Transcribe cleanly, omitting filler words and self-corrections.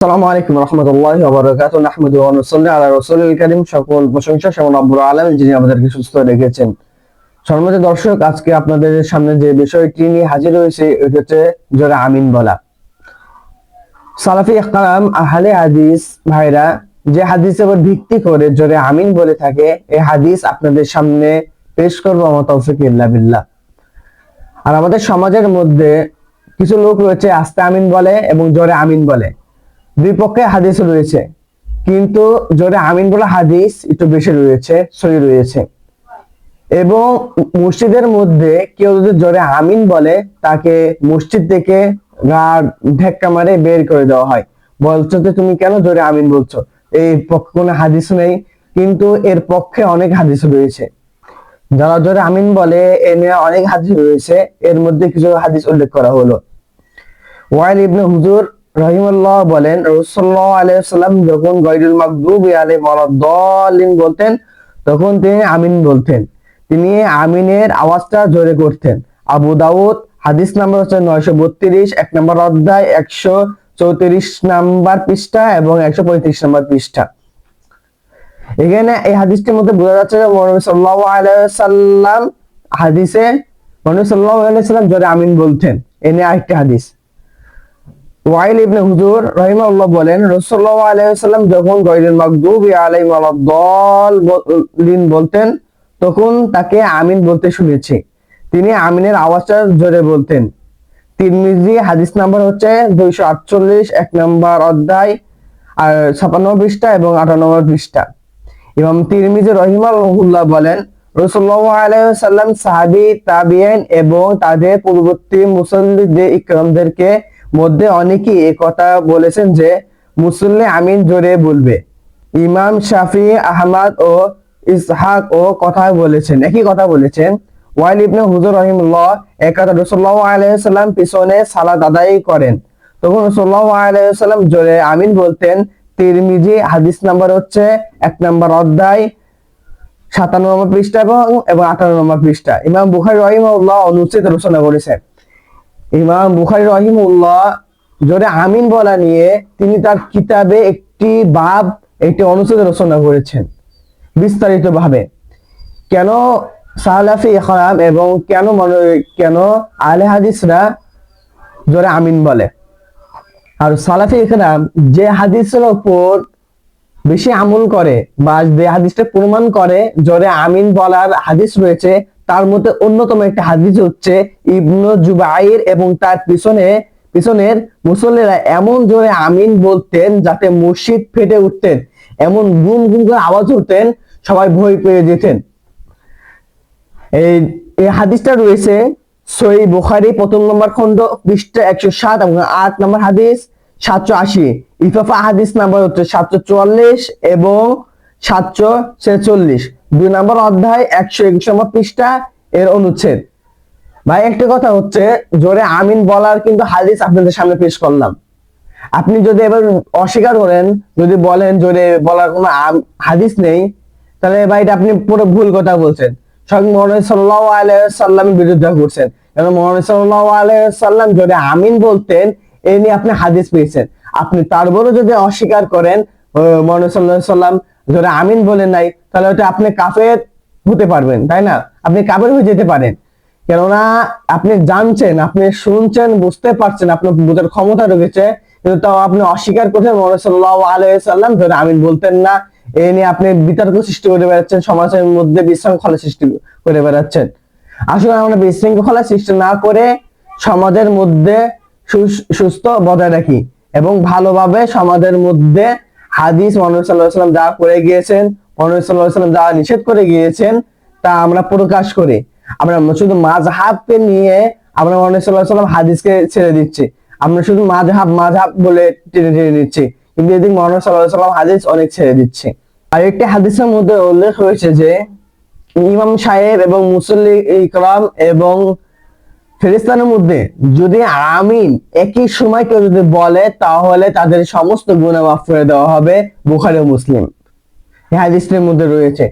আসসালামু আলাইকুম রহমতুল্লাহি ওয়া বারাকাতুহু নাহমাদুহু ওয়া নুসাল্লি আলা রাসূলিল কারীম। সকল প্রশংসা সেমন রব্বুল আলামিন যিনি আমাদেরকে সুস্থ রেখেছেন। সম্মানিত দর্শক, আজকে আপনাদের সামনে যে বিষয়টি নিয়ে হাজির হয়েছে এটা হচ্ছে জোরে আমিন বলা। সালাফি ইকরাম আহলে হাদিস ভাইরা যে হাদিসের উপর ভিত্তি করে জোরে আমিন বলে থাকে, এই হাদিস আপনাদের সামনে পেশ করবো আমার তৌফিক ইল্লা বিল্লাহ। আর আমাদের সমাজের মধ্যে কিছু লোক রয়েছে আস্তে আমিন বলে এবং জোরে আমিন বলে, দুই পক্ষে হাদিস রয়েছে, কিন্তু জোরে আমিন বলা হাদিস একটু বেশি রয়েছে, সহি রয়েছে। এবং মসজিদের মধ্যে কেউ যদি জোরে আমিন বলে তাকে মসজিদ থেকে ধাক্কা মারে বের করে দেওয়া হয়। বলছো যে তুমি কেন জোরে আমিন বলছো, এই পক্ষে কোনো হাদিস নেই, কিন্তু এর পক্ষে অনেক হাদিস রয়েছে। যারা জোরে আমিন বলে এ নিয়ে অনেক হাদিস রয়েছে, এর মধ্যে কিছু হাদিস উল্লেখ করা হলো। ওয়াইল ইবনে হুজুর রাহিমাহুল্লাহ বলেন, রাসূলুল্লাহ সাল্লাল্লাহু আলাইহি ওয়াসাল্লাম যখন গায়রুল মাগদুবি আলাইহিম ওয়ালাদ-দাল্লিন বলতেন তখন তিনি আমিন বলতেন। তিনি আমিনের আওয়াজটা জোরে করতেন। আবু দাউদ হাদিস নাম্বার হচ্ছে 932, 1 নম্বর অধ্যায় 134 নম্বর পৃষ্ঠা এবং 135 নম্বর পৃষ্ঠা। এখানে এই হাদিসটির মধ্যে বোঝা যাচ্ছে যে মুহাম্মদ সাল্লাল্লাহু আলাইহি ওয়াসাল্লাম হাদিসে মুহাম্মদ সাল্লাল্লাহু আলাইহি ওয়াসাল্লাম জোরে আমিন বলতেন। এনে আরেকটি হাদিস। ওয়াইল ইবনে হুজুর রাহিমাহুল্লাহ বলেন, রাসূলুল্লাহ সাল্লাল্লাহু আলাইহি ওয়াসাল্লাম যখন গায়রুল মাগদুবি আলাইহিম ওয়ালাদ-দাল্লিন বলতেন তখন তাকে আমিন বলতে শুনেছি। তিনি আমিনের আওয়াজটা জোরে বলতেন। তিরমিজি হাদিস নাম্বার হচ্ছে 248, 1 নম্বর অধ্যায় আর 56 পৃষ্ঠা এবং 58 নম্বর পৃষ্ঠা। ইমাম তিরমিজি রাহিমাহুল্লাহ বলেন, রাসূলুল্লাহ সাল্লাল্লাহু আলাইহি ওয়াসাল্লাম সাহাবী, তাবিঈন এবং তাদের পূর্ববর্তী মুসল্লিদের ইকরামদেরকে মধ্যে অনেকেই এই কথা বলেছেন যে মুসল্লি আমিন জোরে বলবে। ইমাম শাফি, আহমদ ও ইসহাক ও কথা বলেছেন, একই কথা বলেছেন। ওয়াইল ইবনে হুজুর রাহিমাহুল্লাহ একদা রাসূলুল্লাহ সাল্লাল্লাহু আলাইহি ওয়াসাল্লাম পিছনে সালাত আদায় করেন, তখন রাসূলুল্লাহ সাল্লাল্লাহু আলাইহি ওয়াসাল্লাম জোরে আমিন বলতেন। তিরমিজি হাদিস নাম্বার হচ্ছে 1 নম্বর অধ্যায় 57 নম্বর পৃষ্ঠা এবং 58 নম্বর পৃষ্ঠা। ইমাম বুখারী রাহিমাহুল্লাহ অনুচ্ছেদ রচনা করেছেন। ইমাম বুখারী রাহিমাহুল্লাহ জোরে আমিন বলা নিয়ে তিনি তার কিতাবে একটি বাব, একটি অনুচ্ছেদ রচনা করেছেন বিস্তারিত ভাবে। কেন সালাফি ইকরাম এবং কেন আহলে হাদিসরা জোরে আমিন বলে। আর সালাফি ইকরাম যে হাদিসের উপর বেশি আমল করে বা যে হাদিসটা প্রমাণ করে জোরে আমিন বলার হাদিস রয়েছে, তার মধ্যে অন্যতম একটা হাদিস হচ্ছে ইবনু জুবাইর এবং তার পিছনের মুসল্লিরা এমন জোরে আমিন বলতেন যাতে মসজিদ ফেটে উঠতেন, এমন গুম গুম করে আওয়াজ উঠতেন, সবাই ভয় পেয়ে যেতেন। এই হাদিসটা রয়েছে সহিহ বুখারী 1 নম্বর খণ্ড পৃষ্ঠা 107 এবং 8 নম্বর হাদিস 780। ইফাফা হাদিস নাম্বার হচ্ছে 744 এবং 746, 2 নম্বর অধ্যায় 121 নম্বর পৃষ্ঠা এর অনুচ্ছেদ। ভাই একটা কথা হচ্ছে, জোরে আমিন বলার কিন্তু হাদিস আপনাদের সামনে পেশ করলাম। আপনি যদি এবার অস্বীকার করেন, যদি বলেন জোরে বলার কোনো হাদিস নেই, তাহলে ভাই এটা আপনি পুরো ভুল কথা বলছেন, স্বয়ং মুহাম্মদ সাল্লাল্লাহু আলাইহি ওয়াসাল্লামের বিরুদ্ধে করছেন। কারণ মুহাম্মদ সাল্লাল্লাহু আলাইহি ওয়াসাল্লাম জোরে আমিন বলতেন, এই নিয়ে আপনি হাদিস পেয়েছেন। আপনি তারপরও যদি অস্বীকার করেন মুহাম্মদ সাল্লাল্লাহু আলাইহি ওয়াসাল্লাম জোরে আমিন বলেন নাই, তাহলে ওটা আপনি কাফের হতে পারবেন, তাই না? আপনি কাফের হয়ে যেতে পারেন। কেননা আপনি জানছেন, আপনি শুনছেন, বুঝতে পারছেন, আপনার বোঝার ক্ষমতা রয়েছে, কিন্তু তাও আপনি অস্বীকার করছেন মুহাম্মদ সাল্লাল্লাহু আলাইহি ওয়াসাল্লাম জোরে আমিন বলতেন না। এই নিয়ে আপনি বিতর্ক সৃষ্টি করে বেড়াচ্ছেন, সমাজের মধ্যে বিশৃঙ্খলা সৃষ্টি করে বেড়াচ্ছেন। আসলে আমরা বিশৃঙ্খলা সৃষ্টি না করে সমাজের মধ্যে সুস্থ বজায় রাখি এবং ভালোভাবে সমাজের মধ্যে হাদিস মুহাম্মদ সাল্লাল্লাহু আলাইহি ওয়াসাল্লাম যা করে গিয়েছেন, মুহাম্মদ সাল্লাল্লাহু আলাইহি ওয়াসাল্লাম যা নিষেধ করে গিয়েছেন তা আমরা প্রকাশ করি। আমরা শুধু মাযহাবকে নিয়ে আমরা মুহাম্মদ সাল্লাল্লাহু আলাইহি ওয়াসাল্লাম হাদিসকে ছেড়ে দিচ্ছি, আমরা শুধু মাযহাব বলে টেনে নিচ্ছি, কিন্তু এদিকে মুহাম্মদ সাল্লাল্লাহু আলাইহি ওয়াসাল্লাম হাদিস অনেক ছেড়ে দিচ্ছে। আর একটি হাদিসের মধ্যে উল্লেখ হয়েছে যে ইমাম সাহেব এবং মুসল্লি ইকরাম এবং ফেরেশতাদের মধ্যে যদি আমিন একই সময় কেউ যদি বলে তাহলে তাদের সমস্ত গুনাহ মাফ করে দেওয়া হবে। বুখারী ও মুসলিম এই হাদিসের মধ্যে রয়েছে।